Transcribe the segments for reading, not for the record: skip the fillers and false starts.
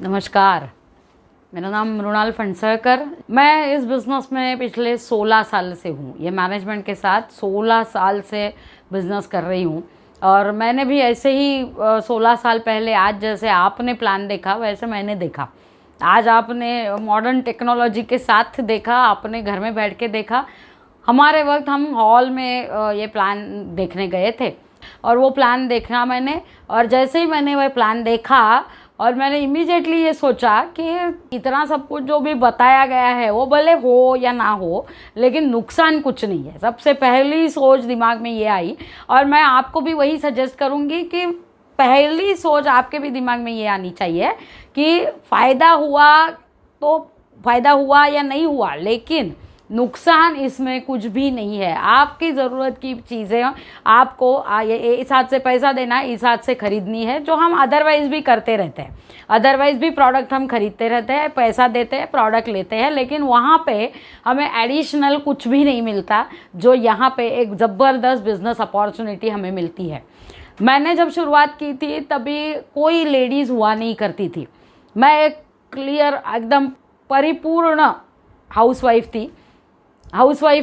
नमस्कार, मेरा नाम मृणाल फणसळकर। मैं इस बिज़नेस में पिछले 16 साल से हूँ। ये मैनेजमेंट के साथ 16 साल से बिज़नेस कर रही हूँ और मैंने भी ऐसे ही 16 साल पहले आज जैसे आपने प्लान देखा वैसे मैंने देखा। आज आपने मॉडर्न टेक्नोलॉजी के साथ देखा, आपने घर में बैठ के देखा। हमारे वक्त हम हॉल में ये प्लान देखने गए थे और वो प्लान देखा मैंने, और जैसे ही मैंने वह प्लान देखा और मैंने इमीडिएटली ये सोचा कि इतना सब कुछ जो भी बताया गया है वो भले हो या ना हो, लेकिन नुकसान कुछ नहीं है। सबसे पहली सोच दिमाग में ये आई और मैं आपको भी वही सजेस्ट करूँगी कि पहली सोच आपके भी दिमाग में ये आनी चाहिए कि फ़ायदा हुआ तो फ़ायदा हुआ या नहीं हुआ, लेकिन नुकसान इसमें कुछ भी नहीं है। आपकी ज़रूरत की चीज़ें आपको इस हाथ से पैसा देना है, इस हाथ से खरीदनी है, जो हम अदरवाइज़ भी करते रहते हैं। अदरवाइज़ भी प्रोडक्ट हम खरीदते रहते हैं, पैसा देते हैं, प्रोडक्ट लेते हैं, लेकिन वहाँ पे हमें एडिशनल कुछ भी नहीं मिलता, जो यहाँ पे एक ज़बरदस्त बिज़नेस अपॉर्चुनिटी हमें मिलती है। मैंने जब शुरुआत की थी तभी कोई लेडीज़ हुआ नहीं करती थी। मैं एक क्लियर एकदम परिपूर्ण हाउसवाइफ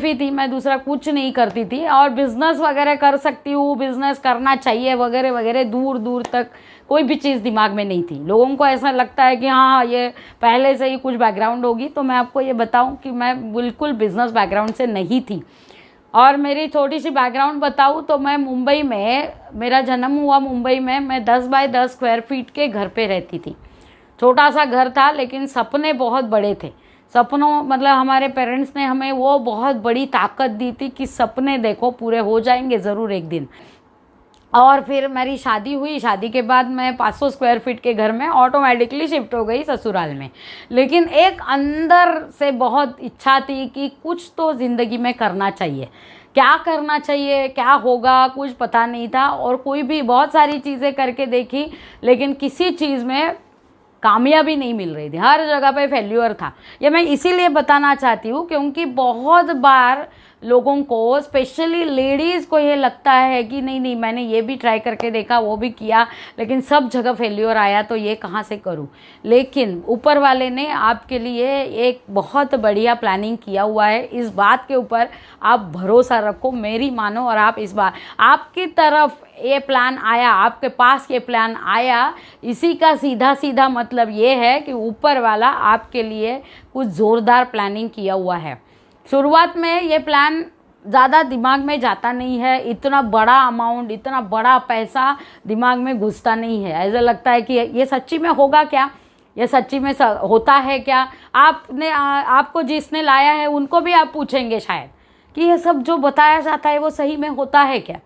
ही थी। मैं दूसरा कुछ नहीं करती थी और बिज़नेस वगैरह कर सकती हूँ, बिज़नेस करना चाहिए वगैरह वगैरह, दूर दूर तक कोई भी चीज़ दिमाग में नहीं थी। लोगों को ऐसा लगता है कि हाँ ये पहले से ही कुछ बैकग्राउंड होगी, तो मैं आपको ये बताऊँ कि मैं बिल्कुल बिज़नेस बैकग्राउंड से नहीं थी। और मेरी थोड़ी सी बैकग्राउंड बताऊँ तो मैं मुंबई में, मेरा जन्म हुआ मुंबई में। मैं 10 बाय 10 स्क्वायर फीट के घर पे रहती थी। छोटा सा घर था लेकिन सपने बहुत बड़े थे। सपनों मतलब हमारे पेरेंट्स ने हमें वो बहुत बड़ी ताकत दी थी कि सपने देखो पूरे हो जाएंगे ज़रूर एक दिन। और फिर मेरी शादी हुई। शादी के बाद मैं 500 स्क्वायर फीट के घर में ऑटोमेटिकली शिफ्ट हो गई ससुराल में। लेकिन एक अंदर से बहुत इच्छा थी कि कुछ तो ज़िंदगी में करना चाहिए। क्या करना चाहिए, क्या होगा, कुछ पता नहीं था। और कोई भी बहुत सारी चीज़ें करके देखी, लेकिन किसी चीज़ में कामयाबी नहीं मिल रही थी। हर जगह पे फेल्यूर था। ये मैं इसीलिए बताना चाहती हूँ क्योंकि बहुत बार लोगों को, स्पेशली लेडीज़ को, ये लगता है कि नहीं नहीं मैंने ये भी ट्राई करके देखा, वो भी किया, लेकिन सब जगह फेल्यूर आया, तो ये कहाँ से करूँ। लेकिन ऊपर वाले ने आपके लिए एक बहुत बढ़िया प्लानिंग किया हुआ है। इस बात के ऊपर आप भरोसा रखो, मेरी मानो। और आप इस बार आपकी तरफ ये प्लान आया, आपके पास ये प्लान आया, इसी का सीधा सीधा मतलब ये है कि ऊपर वाला आपके लिए कुछ ज़ोरदार प्लानिंग किया हुआ है। शुरुआत में ये प्लान ज़्यादा दिमाग में जाता नहीं है। इतना बड़ा अमाउंट, इतना बड़ा पैसा दिमाग में घुसता नहीं है। ऐसा लगता है कि ये सच्ची में होगा क्या, ये सच्ची में होता है क्या। आपको जिसने लाया है उनको भी आप पूछेंगे शायद कि ये सब जो बताया जाता है वो सही में होता है क्या।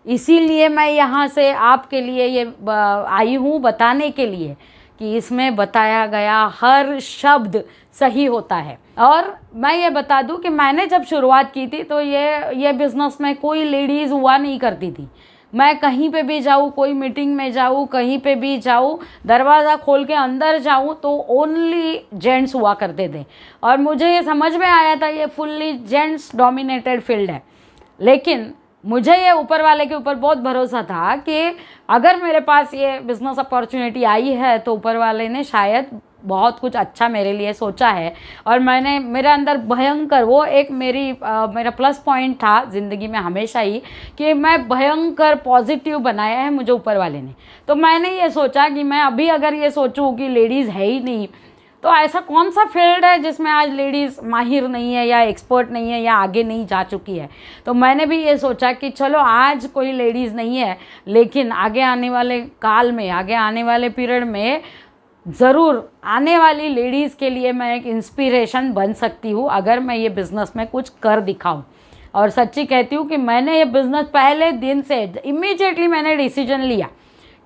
इसीलिए मैं यहाँ से आपके लिए ये आई हूँ बताने के लिए कि इसमें बताया गया हर शब्द सही होता है। और मैं ये बता दूं कि मैंने जब शुरुआत की थी तो ये बिज़नेस में कोई लेडीज़ हुआ नहीं करती थी। मैं कहीं पे भी जाऊँ, कोई मीटिंग में जाऊँ, कहीं पे भी जाऊँ, दरवाज़ा खोल के अंदर जाऊँ तो ओनली जेंट्स हुआ करते थे। और मुझे ये समझ में आया था ये फुल्ली जेंट्स डोमिनेटेड फील्ड है। लेकिन मुझे ये ऊपर वाले के ऊपर बहुत भरोसा था कि अगर मेरे पास ये बिज़नेस अपॉर्चुनिटी आई है तो ऊपर वाले ने शायद बहुत कुछ अच्छा मेरे लिए सोचा है। और मेरे अंदर भयंकर वो एक मेरा प्लस पॉइंट था ज़िंदगी में हमेशा ही कि मैं भयंकर पॉजिटिव बनाया है मुझे ऊपर वाले ने। तो मैंने ये सोचा कि मैं अभी अगर ये सोचूं कि लेडीज़ है ही नहीं, तो ऐसा कौन सा फील्ड है जिसमें आज लेडीज़ माहिर नहीं है या एक्सपर्ट नहीं है या आगे नहीं जा चुकी है। तो मैंने भी ये सोचा कि चलो आज कोई लेडीज़ नहीं है, लेकिन आगे आने वाले काल में, आगे आने वाले पीरियड में ज़रूर आने वाली लेडीज़ के लिए मैं एक इंस्पिरेशन बन सकती हूँ अगर मैं ये बिज़नेस में कुछ कर दिखाऊँ। और सच्ची कहती हूँ कि मैंने ये बिज़नेस पहले दिन से इमीडिएटली मैंने डिसीजन लिया,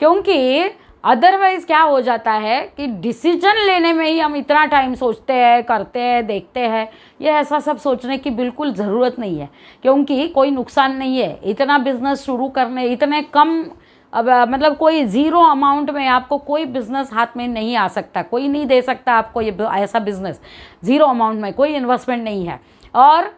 क्योंकि अदरवाइज़ क्या हो जाता है कि डिसीजन लेने में ही हम इतना टाइम सोचते हैं, करते हैं, देखते हैं। ये ऐसा सब सोचने की बिल्कुल ज़रूरत नहीं है, क्योंकि कोई नुकसान नहीं है। इतना बिज़नेस शुरू करने, इतने कम मतलब कोई ज़ीरो अमाउंट में आपको कोई बिज़नेस हाथ में नहीं आ सकता, कोई नहीं दे सकता आपको ये ऐसा बिज़नेस। ज़ीरो अमाउंट में कोई इन्वेस्टमेंट नहीं है और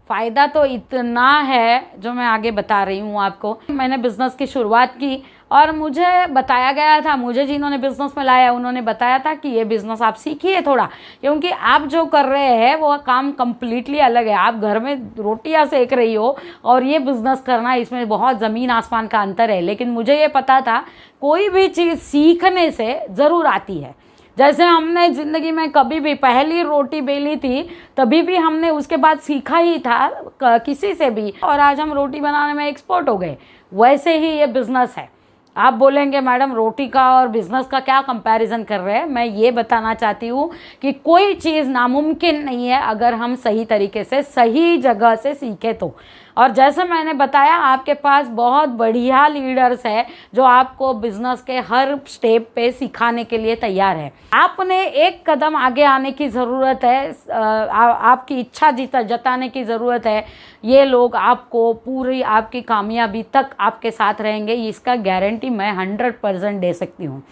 फ़ायदा तो इतना है जो मैं आगे बता रही हूँ आपको। मैंने बिज़नेस की शुरुआत की और मुझे बताया गया था, मुझे जिन्होंने बिज़नेस में लाया उन्होंने बताया था कि ये बिज़नेस आप सीखिए थोड़ा, क्योंकि आप जो कर रहे हैं वो काम कम्प्लीटली अलग है। आप घर में रोटियां सेक रही हो और ये बिज़नेस करना, इसमें बहुत ज़मीन आसमान का अंतर है। लेकिन मुझे ये पता था कोई भी चीज़ सीखने से ज़रूर आती है। जैसे हमने ज़िंदगी में कभी भी पहली रोटी बेली थी तभी भी हमने उसके बाद सीखा ही था किसी से भी, और आज हम रोटी बनाने में एक्सपर्ट हो गए। वैसे ही ये बिज़नेस है। आप बोलेंगे मैडम रोटी का और बिज़नेस का क्या कंपैरिजन कर रहे हैं। मैं ये बताना चाहती हूँ कि कोई चीज़ नामुमकिन नहीं है अगर हम सही तरीके से सही जगह से सीखें तो। और जैसे मैंने बताया आपके पास बहुत बढ़िया लीडर्स है जो आपको बिजनेस के हर स्टेप पे सिखाने के लिए तैयार है। आपने एक कदम आगे आने की ज़रूरत है, आपकी इच्छा जताने की ज़रूरत है। ये लोग आपको पूरी आपकी कामयाबी तक आपके साथ रहेंगे, इसका गारंटी मैं 100% दे सकती हूँ।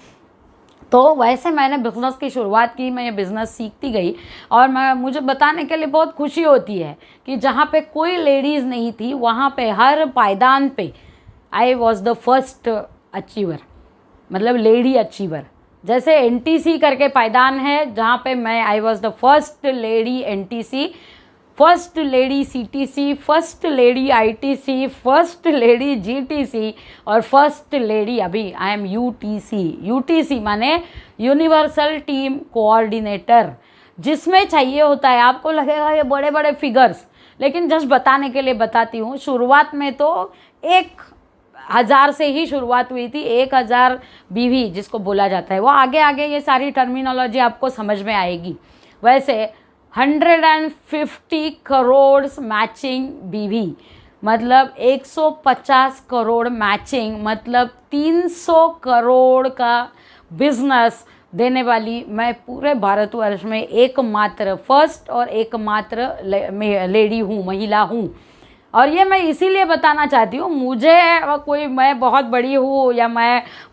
तो वैसे मैंने बिज़नेस की शुरुआत की, मैं ये बिज़नेस सीखती गई और मुझे बताने के लिए बहुत खुशी होती है कि जहाँ पे कोई लेडीज़ नहीं थी वहाँ पे हर पायदान पे I was the first achiever, मतलब लेडी अचीवर। जैसे NTC करके पायदान है जहाँ पे मैं I was the first lady NTC, first lady CTC, first lady ITC, first lady GTC और फर्स्ट लेडी अभी आई एम UTC माने यूनिवर्सल टीम कोऑर्डिनेटर, जिसमें चाहिए होता है। आपको लगेगा ये बड़े बड़े फिगर्स, लेकिन जस्ट बताने के लिए बताती हूँ। शुरुआत में तो 1000 से ही शुरुआत हुई थी, 1000 बीवी जिसको बोला जाता है। वो आगे आगे ये सारी टर्मिनोलॉजी आपको समझ में आएगी। वैसे 150 करोड़ मैचिंग बीवी मतलब 150 करोड़ मैचिंग मतलब 300 करोड़ का बिजनेस देने वाली मैं पूरे भारतवर्ष में एकमात्र फर्स्ट और एकमात्र लेडी हूँ, महिला हूँ। और ये मैं इसीलिए बताना चाहती हूँ, मुझे कोई मैं बहुत बड़ी हूँ या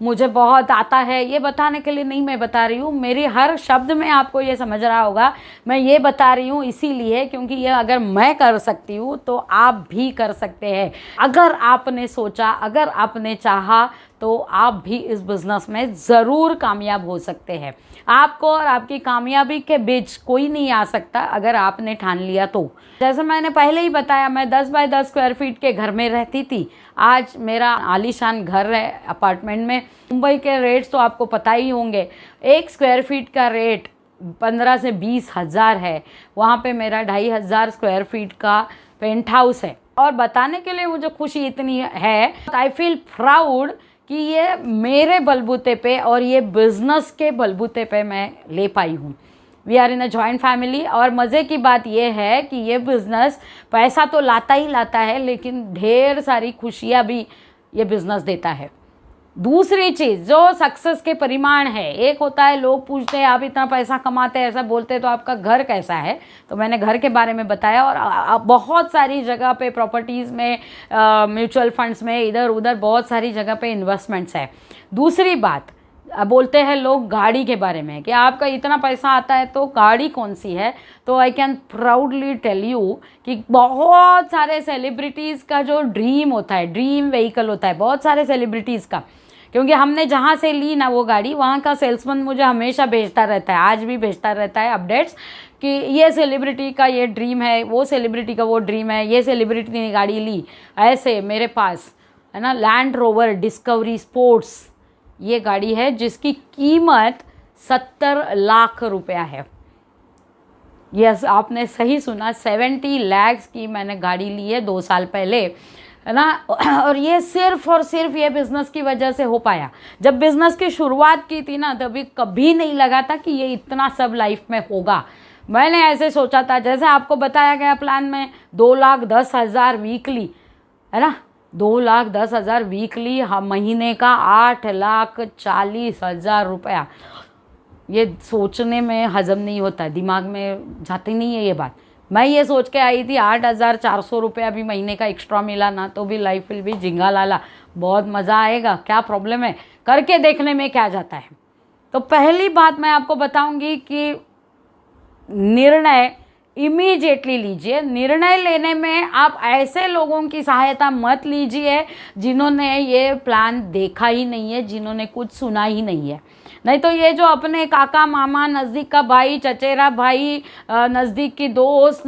मुझे बहुत आता है ये बताने के लिए नहीं मैं बता रही हूँ। मेरी हर शब्द में आपको ये समझ रहा होगा, मैं ये बता रही हूँ इसीलिए क्योंकि ये अगर मैं कर सकती हूँ तो आप भी कर सकते हैं। अगर आपने सोचा, अगर आपने चाहा तो आप भी इस बिज़नेस में ज़रूर कामयाब हो सकते हैं। आपको और आपकी कामयाबी के बीच कोई नहीं आ सकता अगर आपने ठान लिया तो। जैसे मैंने पहले ही बताया, मैं 10 बाय 10 स्क्वायर फीट के घर में रहती थी, आज मेरा आलीशान घर है अपार्टमेंट में। मुंबई के रेट्स तो आपको पता ही होंगे, 1 स्क्वायर फीट का रेट 15 से 20 हज़ार है। वहाँ पे मेरा 2500 स्क्वायर फीट का पेंट हाउस है। और बताने के लिए मुझे खुशी इतनी है, आई फील प्राउड कि ये मेरे बलबूते पे और ये बिज़नेस के बलबूते पे मैं ले पाई हूँ। We are in a joint family. और मज़े की बात ये है कि ये बिज़नेस पैसा तो लाता ही लाता है, लेकिन ढेर सारी खुशियाँ भी ये बिज़नेस देता है। दूसरी चीज़ जो सक्सेस के परिमाण है, एक होता है लोग पूछते हैं आप इतना पैसा कमाते हैं, ऐसा बोलते हैं तो आपका घर कैसा है, तो मैंने घर के बारे में बताया। और बहुत सारी जगह पे प्रॉपर्टीज़ में, म्यूचुअल फंड्स में, इधर उधर बहुत सारी जगह पे इन्वेस्टमेंट्स है। दूसरी बात बोलते हैं लोग गाड़ी के बारे में कि आपका इतना पैसा आता है तो गाड़ी कौन सी है, तो I can proudly tell you कि बहुत सारे सेलिब्रिटीज़ का जो ड्रीम होता है, ड्रीम व्हीकल होता है बहुत सारे सेलिब्रिटीज़ का, क्योंकि हमने जहाँ से ली ना वो गाड़ी, वहाँ का सेल्समैन मुझे हमेशा भेजता रहता है, आज भी भेजता रहता है अपडेट्स कि ये सेलिब्रिटी का ये ड्रीम है, वो सेलिब्रिटी का वो ड्रीम है, ये सेलिब्रिटी ने गाड़ी ली। ऐसे मेरे पास है ना लैंड रोवर डिस्कवरी स्पोर्ट्स ये गाड़ी है जिसकी कीमत 70 लाख रुपया है। यस, आपने सही सुना, 70 लाख की मैंने गाड़ी ली है 2 साल पहले, है ना। और ये सिर्फ और सिर्फ ये बिज़नेस की वजह से हो पाया। जब बिज़नेस की शुरुआत की थी ना, तभी कभी नहीं लगा था कि ये इतना सब लाइफ में होगा। मैंने ऐसे सोचा था, जैसे आपको बताया गया प्लान में 2,10,000 वीकली, है ना, 2,10,000 वीकली, हम महीने का 8,40,000 रुपया। ये सोचने में हजम नहीं होता, दिमाग में जाती नहीं है ये बात। मैं ये सोच के आई थी 8,400 रुपया भी महीने का एक्स्ट्रा मिला ना तो भी लाइफ विल भी जिंगा लाला, बहुत मज़ा आएगा, क्या प्रॉब्लम है, करके देखने में क्या जाता है। तो पहली बात मैं आपको बताऊंगी कि निर्णय इमीडिएटली लीजिए। निर्णय लेने में आप ऐसे लोगों की सहायता मत लीजिए जिन्होंने ये प्लान देखा ही नहीं है, जिन्होंने कुछ सुना ही नहीं है। नहीं तो ये जो अपने काका मामा, नज़दीक का भाई, चचेरा भाई, नज़दीक की दोस्त,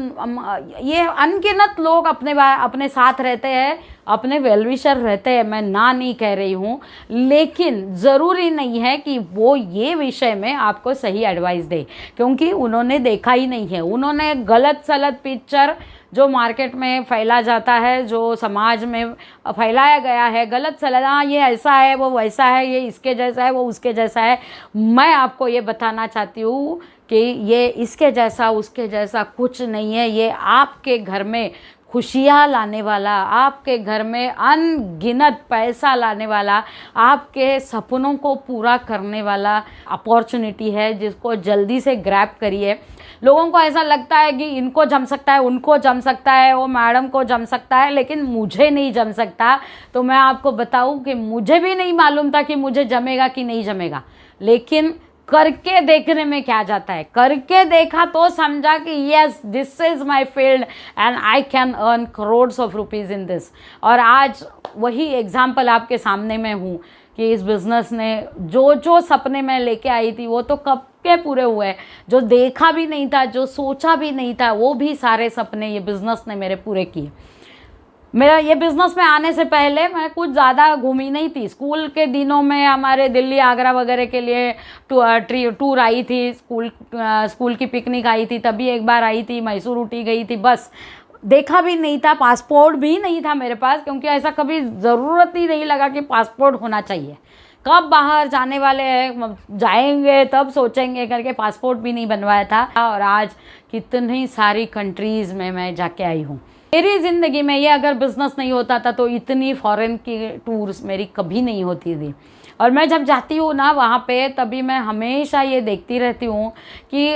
ये अनगिनत लोग अपने साथ रहते हैं, अपने वेलविशर रहते हैं, मैं ना नहीं कह रही हूँ, लेकिन ज़रूरी नहीं है कि वो ये विषय में आपको सही एडवाइस दे, क्योंकि उन्होंने देखा ही नहीं है। उन्होंने गलत सलत पिक्चर जो मार्केट में फैला जाता है, जो समाज में फैलाया गया है, गलत सलत, हाँ ये ऐसा है, वो वैसा है, ये इसके जैसा है, वो उसके जैसा है। मैं आपको ये बताना चाहती हूँ कि ये इसके जैसा उसके जैसा कुछ नहीं है। ये आपके घर में खुशियाँ लाने वाला, आपके घर में अनगिनत पैसा लाने वाला, आपके सपनों को पूरा करने वाला अपॉर्चुनिटी है, जिसको जल्दी से ग्रैब करिए। लोगों को ऐसा लगता है कि इनको जम सकता है, उनको जम सकता है, वो मैडम को जम सकता है, लेकिन मुझे नहीं जम सकता। तो मैं आपको बताऊं कि मुझे भी नहीं मालूम था कि मुझे जमेगा कि नहीं जमेगा, लेकिन करके देखने में क्या जाता है। करके देखा तो समझा कि yes, this is my field and I can earn crores of rupees in this. और आज वही एग्जाम्पल आपके सामने में हूँ कि इस बिज़नेस ने जो सपने मैं लेके आई थी वो तो कब के पूरे हुए। जो देखा भी नहीं था, जो सोचा भी नहीं था, वो भी सारे सपने ये बिज़नेस ने मेरे पूरे किए। मेरा ये बिज़नेस में आने से पहले मैं कुछ ज़्यादा घूमी नहीं थी। स्कूल के दिनों में हमारे दिल्ली, आगरा वगैरह के लिए टूर आई थी, स्कूल की पिकनिक आई थी, तभी एक बार आई थी, मैसूर ऊटी गई थी, बस। देखा भी नहीं था, पासपोर्ट भी नहीं था मेरे पास, क्योंकि ऐसा कभी ज़रूरत ही नहीं लगा कि पासपोर्ट होना चाहिए। कब बाहर जाने वाले हैं, जाएंगे तब सोचेंगे करके पासपोर्ट भी नहीं बनवाया था। और आज कितनी सारी कंट्रीज़ में मैं जाके आई हूँ। मेरी ज़िंदगी में ये अगर बिज़नेस नहीं होता था तो इतनी फॉरेन की टूर्स मेरी कभी नहीं होती थी। और मैं जब जाती हूँ ना वहाँ पे, तभी मैं हमेशा ये देखती रहती हूँ कि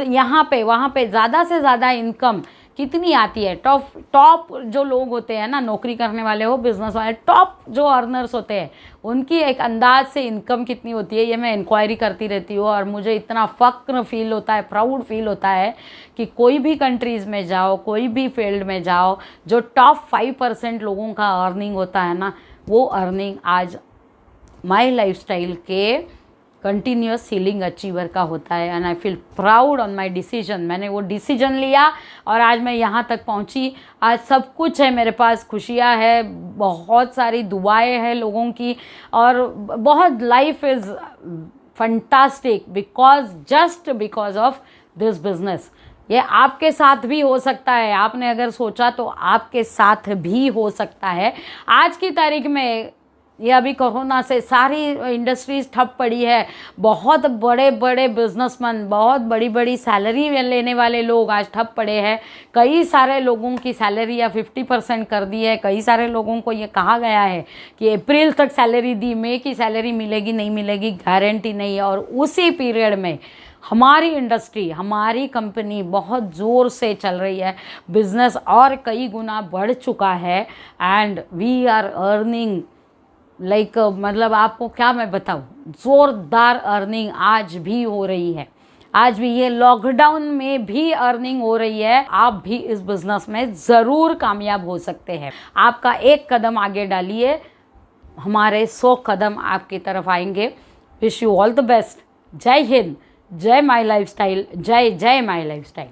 यहाँ पे वहाँ पे ज़्यादा से ज़्यादा इनकम कितनी आती है। टॉप जो लोग होते हैं ना, नौकरी करने वाले हो, बिजनेस वाले, टॉप जो अर्नर्स होते हैं, उनकी एक अंदाज से इनकम कितनी होती है, ये मैं इंक्वायरी करती रहती हूँ। और मुझे इतना फ़ख्र फील होता है, प्राउड फील होता है कि कोई भी कंट्रीज़ में जाओ, कोई भी फील्ड में जाओ, जो टॉप 5% लोगों का अर्निंग होता है ना, वो अर्निंग आज माई लाइफस्टाइल के कंटिन्यूस सीलिंग अचीवर का होता है। And I feel proud on my decision. मैंने वो डिसीजन लिया और आज मैं यहाँ तक पहुँची। आज सब कुछ है मेरे पास, खुशियाँ है, बहुत सारी दुआएं हैं लोगों की, और बहुत life is fantastic just because of this business. ये आपके साथ भी हो सकता है, आपने अगर सोचा तो आपके साथ भी हो सकता है। आज की तारीख में ये अभी कोरोना से सारी इंडस्ट्रीज ठप पड़ी है। बहुत बड़े बड़े बिजनेसमैन, बहुत बड़ी बड़ी सैलरी लेने वाले लोग आज ठप पड़े हैं। कई सारे लोगों की सैलरी या 50% कर दी है। कई सारे लोगों को ये कहा गया है कि अप्रैल तक सैलरी दी, मई की सैलरी मिलेगी नहीं मिलेगी गारंटी नहीं है। और उसी पीरियड में हमारी इंडस्ट्री, हमारी कंपनी बहुत ज़ोर से चल रही है, बिजनेस और कई गुना बढ़ चुका है and we are earning like मतलब आपको क्या मैं बताऊं, ज़ोरदार अर्निंग आज भी हो रही है। आज भी ये लॉकडाउन में भी अर्निंग हो रही है। आप भी इस बिज़नेस में ज़रूर कामयाब हो सकते हैं। आपका एक कदम आगे डालिए, हमारे 100 कदम आपकी तरफ आएंगे। Wish you all the best. जय हिंद, जय माई लाइफस्टाइल, जय जय माई लाइफस्टाइल।